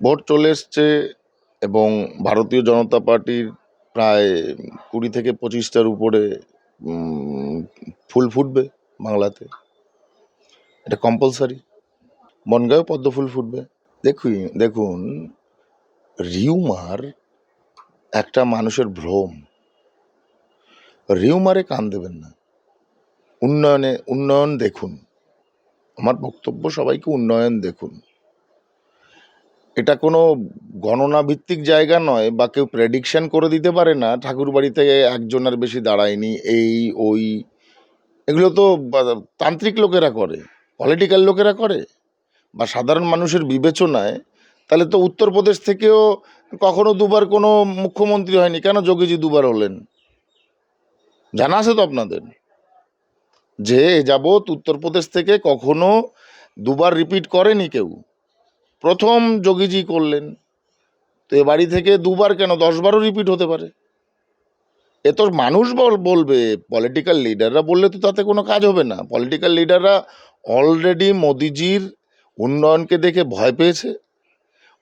Vote চলে এসছে এবং ভারতীয় জনতা পার্টির প্রায় ২০ থেকে ২৫টার উপরে ফুল ফুটবে বাংলাতে। এটা কম্পালসারি। বনগাঁও পদ্ম ফুল ফুটবে। দেখুন, রিউমার একটা মানুষের ভ্রম। রিউমারে কান দেবেন না। উন্নয়ন দেখুন। আমার বক্তব্য, সবাইকে উন্নয়ন দেখুন। এটা কোনো গণনা ভিত্তিক জায়গা নয়, বা কেউ প্রেডিকশন করে দিতে পারে না ঠাকুর বাড়িতে একজনের বেশি দাঁড়ায়নি, এই ওই। এগুলো তো তান্ত্রিক লোকেরা করে, পলিটিক্যাল লোকেরা করে, বা সাধারণ মানুষের বিবেচনায়। তাহলে তো উত্তরপ্রদেশ থেকেও কখনো দুবার কোনো মুখ্যমন্ত্রী হয়নি, কেন যোগীজি দুবার হলেন? জানা আছে তো আপনাদের যে যাবৎ উত্তরপ্রদেশ থেকে কখনো দুবার রিপিট করেনি কেউ। প্রথম যোগীজি করলেন। তো এ বাড়ি থেকে দুবার কেন, 10বারও রিপিট হতে পারে। এ তো মানুষ বলবে, পলিটিক্যাল লিডাররা বললে তো তাতে কোনো কাজ হবে না। পলিটিক্যাল লিডাররা অলরেডি মোদিজির উন্নয়নকে দেখে ভয় পেয়েছে।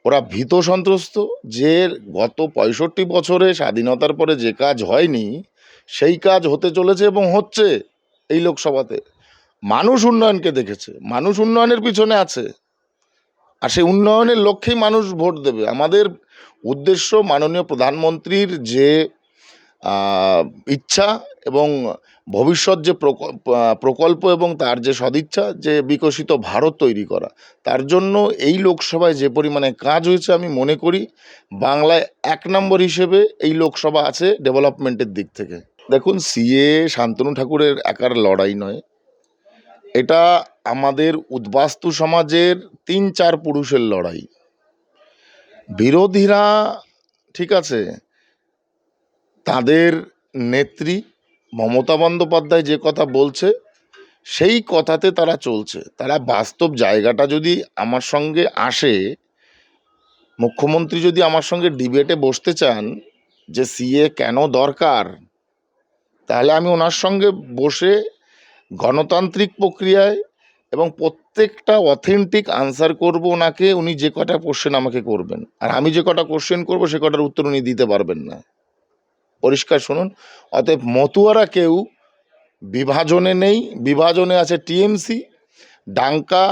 ওরা ভীত সন্ত্রস্ত যে গত ৬৫ বছরে স্বাধীনতার পরে যে কাজ হয়নি সেই কাজ হতে চলেছে এবং হচ্ছে এই লোকসভাতে। মানুষ উন্নয়নকে দেখেছে, মানুষ উন্নয়নের পিছনে আছে, আর সেই উন্নয়নের লক্ষ্যেই মানুষ ভোট দেবে। আমাদের উদ্দেশ্য মাননীয় প্রধানমন্ত্রীর যে ইচ্ছা এবং ভবিষ্যৎ যে প্রকল্প এবং তার যে সদিচ্ছা, যে বিকশিত ভারত তৈরি করা, তার জন্য এই লোকসভায় যে পরিমাণে কাজ হয়েছে, আমি মনে করি বাংলায় ১ নম্বর হিসেবে এই লোকসভা আছে ডেভেলপমেন্টের দিক থেকে। দেখুন, সিএ শান্তনু ঠাকুরের একার লড়াই নয়, এটা আমাদের উদ্বাস্তু সমাজের ৩-৪ পুরুষের লড়াই। বিরোধীরা, ঠিক আছে, তাদের নেত্রী মমতা বন্দ্যোপাধ্যায় যে কথা বলছে সেই কথাতে তারা চলছে। তারা বাস্তব জায়গাটা যদি আমার সঙ্গে আসে, মুখ্যমন্ত্রী যদি আমার সঙ্গে ডিবেটে বসতে চান যে সিএ কেন দরকার, তাহলে আমি ওনার সঙ্গে বসে গণতান্ত্রিক প্রক্রিয়ায় এবং প্রত্যেকটা অথেন্টিক আনসার করব ওনাকে। উনি যে কটা কোশ্চেন আমাকে করবেন, আর আমি যে কটা কোশ্চেন করবো সে কটার উত্তর উনি দিতে পারবেন না। পরিষ্কার শুনুন। অতএব মতুয়ারা কেউ বিভাজনে নেই, বিভাজনে আছে টিএমসি। ডাঙ্কা,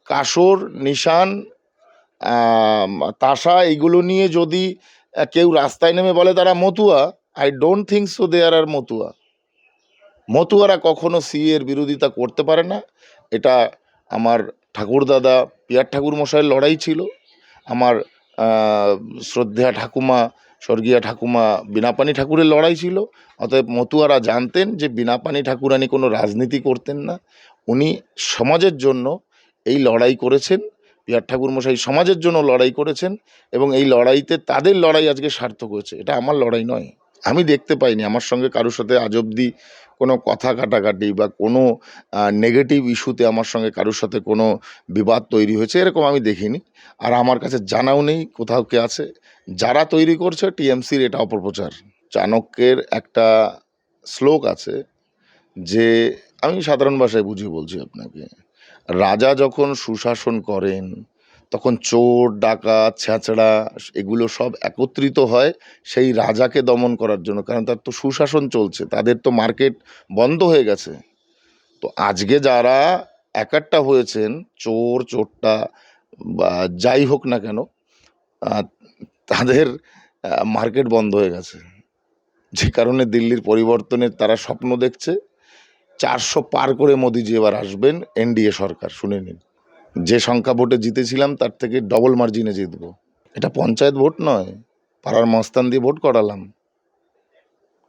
কাসর, নিশান, তাসা, এইগুলো নিয়ে যদি কেউ রাস্তায় নেমে বলে তারা Matua, I don't think so they are Matua. মতুয়ারা কখনো সিএর বিরোধিতা করতে পারে না। এটা আমার ঠাকুরদাদা পিয়ার ঠাকুর মশাইয়ের লড়াই ছিল, আমার শ্রদ্ধেয়া ঠাকুমা, স্বর্গীয়া ঠাকুমা বীণাপানি ঠাকুরের লড়াই ছিল। অতএব মতুয়ারা জানতেন যে বীণাপানি ঠাকুরানী কোনো রাজনীতি করতেন না, উনি সমাজের জন্য এই লড়াই করেছেন। পিয়ার ঠাকুর মশাই সমাজের জন্য লড়াই করেছেন এবং এই লড়াইতে তাদের লড়াই আজকে সার্থক হয়েছে। এটা আমার লড়াই নয়। আমি দেখতে পাইনি আমার সঙ্গে কারোর সাথে আজ অবধি কোনো কথা কাটাকাটি বা কোনো নেগেটিভ ইস্যুতে আমার সঙ্গে কারোর সাথে কোনো বিবাদ তৈরি হয়েছে, এরকম আমি দেখিনি। আর আমার কাছে জানাও নেই কোথাও কে আছে। যারা তৈরি করছে টিএমসির এটা অপপ্রচার। চাণক্যের একটা শ্লোক আছে যে, আমি সাধারণ ভাষায় বুঝিয়ে বলছি আপনাকে, রাজা যখন সুশাসন করেন তখন চোর, ডাকাত, ছেঁচড়া এগুলো সব একত্রিত হয় সেই রাজাকে দমন করার জন্য, কারণ তার তো সুশাসন চলছে, তাদের তো মার্কেট বন্ধ হয়ে গেছে। তো আজকে যারা একাট্টা হয়েছেন, চোর, চোরটা বা যাই হোক না কেন, তাদের মার্কেট বন্ধ হয়ে গেছে, যে কারণে দিল্লির পরিবর্তনের তারা স্বপ্ন দেখছে। ৪০০ পার করে মোদিজি এবার আসবেন, এনডিএ সরকার। শুনে নিন, যে সংখ্যা ভোটে জিতেছিলাম তার থেকে ডবল মার্জিনে জিতবো। এটা পঞ্চায়েত ভোট নয়, পাড়ার মস্তান দিয়ে ভোট করালাম,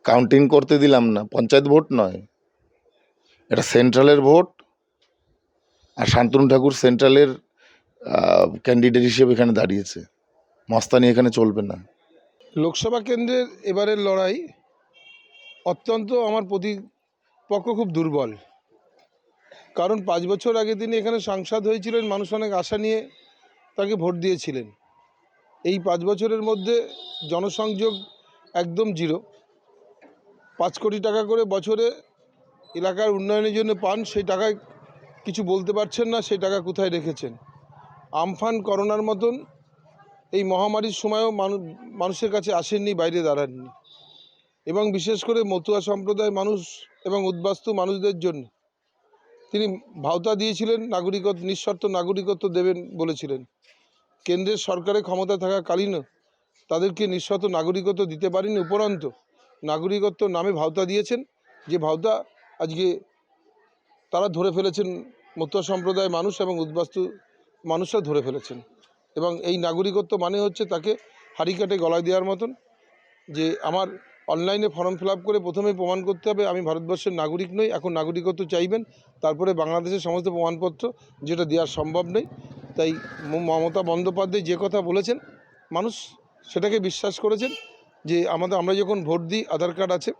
কাউন্টিং করতে দিলাম না। পঞ্চায়েত ভোট নয়, এটা সেন্ট্রালের ভোট। আর শান্তনু ঠাকুর সেন্ট্রালের ক্যান্ডিডেট হিসেবে এখানে দাঁড়িয়েছে। মস্তানি এখানে চলবে না। লোকসভা কেন্দ্রের এবারের লড়াই অত্যন্ত, আমার প্রতিপক্ষ খুব দুর্বল। কারণ ৫ বছর আগে তিনি এখানে সাংসদ হয়েছিলেন, মানুষ অনেক আশা নিয়ে তাকে ভোট দিয়েছিলেন। এই ৫ বছরের মধ্যে জনসংযোগ একদম জিরো। ৫ কোটি টাকা করে বছরে এলাকার উন্নয়নের জন্য পান, সেই টাকায় কিছু বলতে পারছেন না সেই টাকা কোথায় রেখেছেন। আমফান, করোনার মতন এই মহামারীর সময়ও মানুষের কাছে আসেননি, বাইরে দাঁড়াননি। এবং বিশেষ করে মতুয়া সম্প্রদায় মানুষ এবং উদ্বাস্তু মানুষদের জন্য তিনি ভাওতা দিয়েছিলেন, নিঃশর্ত নাগরিকত্ব দেবেন বলেছিলেন। কেন্দ্রের সরকারে ক্ষমতা থাকাকালীনও তাদেরকে নিঃশর্ত নাগরিকত্ব দিতে পারেনি, উপরন্তু নাগরিকত্ব নামে ভাওতা দিয়েছেন, যে ভাওতা আজকে তারা ধরে ফেলেছেন, মতুয়া সম্প্রদায় মানুষ এবং উদ্বাস্তু মানুষরা ধরে ফেলেছেন। এবং এই নাগরিকত্ব মানে হচ্ছে তাকে হাঁড়ি কাটে গলায় দেওয়ার মতন, যে আমার অনলাইনে ফর্ম ফিল আপ করে প্রথমে প্রমাণ করতে হবে আমি ভারতবর্ষের নাগরিক নই, এখন নাগরিকত্ব চাইবেন, তারপরে বাংলাদেশের সমস্ত প্রমাণপত্র, যেটা দেওয়া সম্ভব নেই। তাই মমতা বন্দ্যোপাধ্যায় যে কথা বলেছেন মানুষ সেটাকে বিশ্বাস করেছেন, যে আমরা যখন ভোট দিই আধার কার্ড আছে,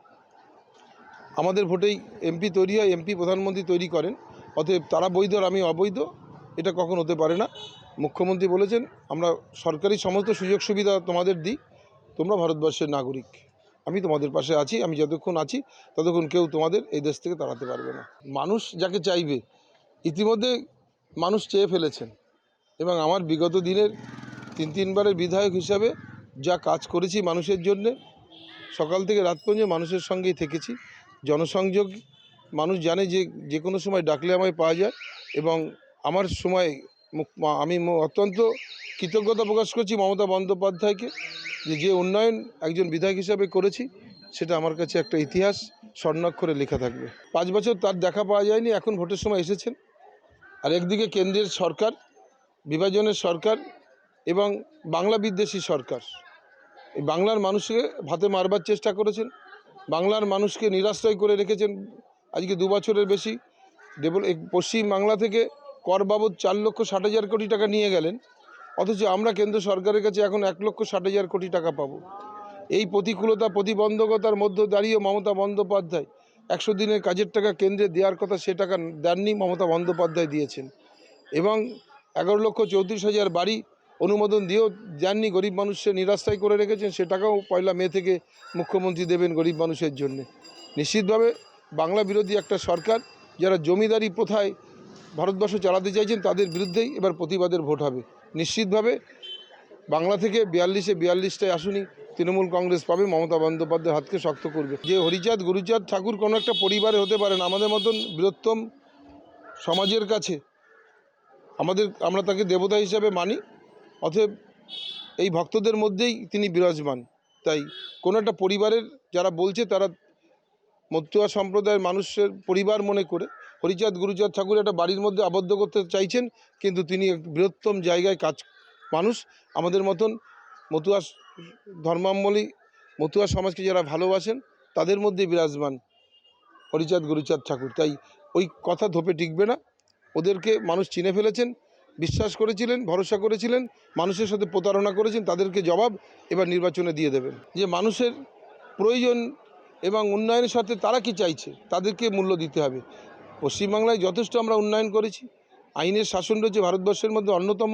আমাদের ভোটেই এমপি তৈরি হয়, এমপি প্রধানমন্ত্রী তৈরি করেন, অতএব তারা বৈধ আর আমি অবৈধ, এটা কখন হতে পারে না। মুখ্যমন্ত্রী বলেছেন আমরা সরকারি সমস্ত সুযোগ সুবিধা তোমাদের দিই, তোমরা ভারতবর্ষের নাগরিক, আমি তোমাদের পাশে আছি, আমি যতক্ষণ আছি ততক্ষণ কেউ তোমাদের এই দেশ থেকে তাড়াতে পারবে না। মানুষ যাকে চাইবে ইতিমধ্যে মানুষ চেয়ে ফেলেছেন, এবং আমার বিগত দিনের তিনবারের বিধায়ক হিসাবে যা কাজ করেছি মানুষের জন্যে, সকাল থেকে রাত পর্যন্ত মানুষের সঙ্গেই থেকেছি। জনসংযোগ, মানুষ জানে যে কোনো সময় ডাকলে আমায় পাওয়া যায়, এবং আমার সময় আমি অত্যন্ত কৃতজ্ঞতা প্রকাশ করছি মমতা বন্দ্যোপাধ্যায়কে, যে উন্নয়ন একজন বিধায়ক হিসাবে করেছি, সেটা আমার কাছে একটা ইতিহাস স্বর্ণাক্ষরে লেখা থাকবে। 5 বছর তার দেখা পাওয়া যায়নি, এখন ভোটের সময় এসেছেন। আর একদিকে কেন্দ্রের সরকার, বিভাজনের সরকার এবং বাংলা বিদ্বেষী সরকার, এই বাংলার মানুষকে ভাতে মারবার চেষ্টা করেছেন, বাংলার মানুষকে নিরাশ্রয় করে রেখেছেন আজকে 2 বছরের বেশি। পশ্চিম বাংলা থেকে কর বাবদ 4,60,000 কোটি টাকা নিয়ে গেলেন, অথচ আমরা কেন্দ্র সরকারের কাছে এখন 1,60,000 কোটি টাকা পাবো। এই প্রতিকূলতা, প্রতিবন্ধকতার মধ্যে দাঁড়িয়ে মমতা বন্দ্যোপাধ্যায় 100 দিনের কাজের টাকা কেন্দ্রে দেওয়ার কথা, সে টাকা দেননি, মমতা বন্দ্যোপাধ্যায় দিয়েছেন। এবং 11,34,000 বাড়ি অনুমোদন দিয়েও দেননি, গরিব মানুষকে নিরাশ্রয় করে রেখেছেন। সে টাকাও 1 মে থেকে মুখ্যমন্ত্রী দেবেন গরিব মানুষের জন্য। নিশ্চিতভাবে বাংলা বিরোধী একটা সরকার, যারা জমিদারি প্রথায় ভারতবর্ষ চালাতে চাইছেন, তাদের বিরুদ্ধেই এবার প্রতিবাদের ভোট হবে। নিশ্চিতভাবে বাংলা থেকে 42-42টাই আসনই তৃণমূল কংগ্রেস পাবে, মমতা বন্দ্যোপাধ্যায়ের হাতকে শক্ত করবে। যে হরিচাঁদ গুরুচাঁদ ঠাকুর কোনো একটা পরিবারে হতে পারেন, আমাদের মতন বৃহত্তম সমাজের কাছে আমরা তাকে দেবতা হিসাবে মানি, অতএব এই ভক্তদের মধ্যেই তিনি বিরাজমান। তাই কোনো একটা পরিবারের যারা বলছে, তারা মতুয়া সম্প্রদায়ের মানুষের পরিবার মনে করে হরিচাঁদ গুরুচাঁদ ঠাকুর একটা বাড়ির মধ্যে আবদ্ধ করতে চাইছেন, কিন্তু তিনি এক বৃহত্তম জায়গায় মানুষ, আমাদের মতন মতুয়া ধর্মাবলম্বী মতুয়া সমাজকে যারা ভালোবাসেন, তাদের মধ্যে বিরাজমান হরিচাঁদ গুরুচাঁদ ঠাকুর। তাই ওই কথা ধোপে টিকবে না, ওদেরকে মানুষ চিনে ফেলেছেন, বিশ্বাস করেছিলেন, ভরসা করেছিলেন, মানুষের সাথে প্রতারণা করেছেন, তাদেরকে জবাব এবার নির্বাচনে দিয়ে দেবেন। যে মানুষের প্রয়োজন এবং উন্নয়নের সাথে তারা কি চাইছে, তাদেরকে মূল্য দিতে হবে। পশ্চিমবাংলায় যথেষ্ট আমরা উন্নয়ন করেছি, আইনের শাসন রয়েছে ভারতবর্ষের মধ্যে অন্যতম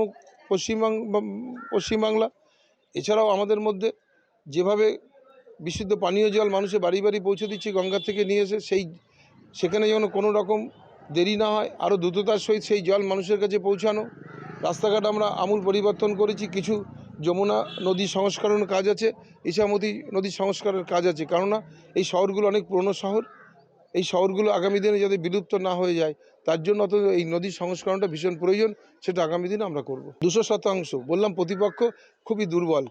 পশ্চিমবাংলা। এছাড়াও আমাদের মধ্যে যেভাবে বিশুদ্ধ পানীয় জল মানুষের বাড়ি বাড়ি পৌঁছে দিচ্ছি গঙ্গা থেকে নিয়ে এসে, সেখানে যেন কোনো রকম দেরি না হয়, আরও দ্রুততার সহিত সেই জল মানুষের কাছে পৌঁছানো। রাস্তাঘাট আমরা আমূল পরিবর্তন করেছি, কিছু যমুনা নদী সংস্করণের কাজ আছে, ইছামতি নদী সংস্কারের কাজ আছে। কেননা এই শহরগুলো অনেক পুরনো শহর, এই শহরগুলো আগামী দিনে যাতে বিলুপ্ত না হয়ে যায়, তার জন্য অত এই নদীর সংস্করণটা ভীষণ প্রয়োজন, সেটা আগামী দিনে আমরা করব। 200%। বললাম প্রতিপক্ষ খুবই দুর্বল।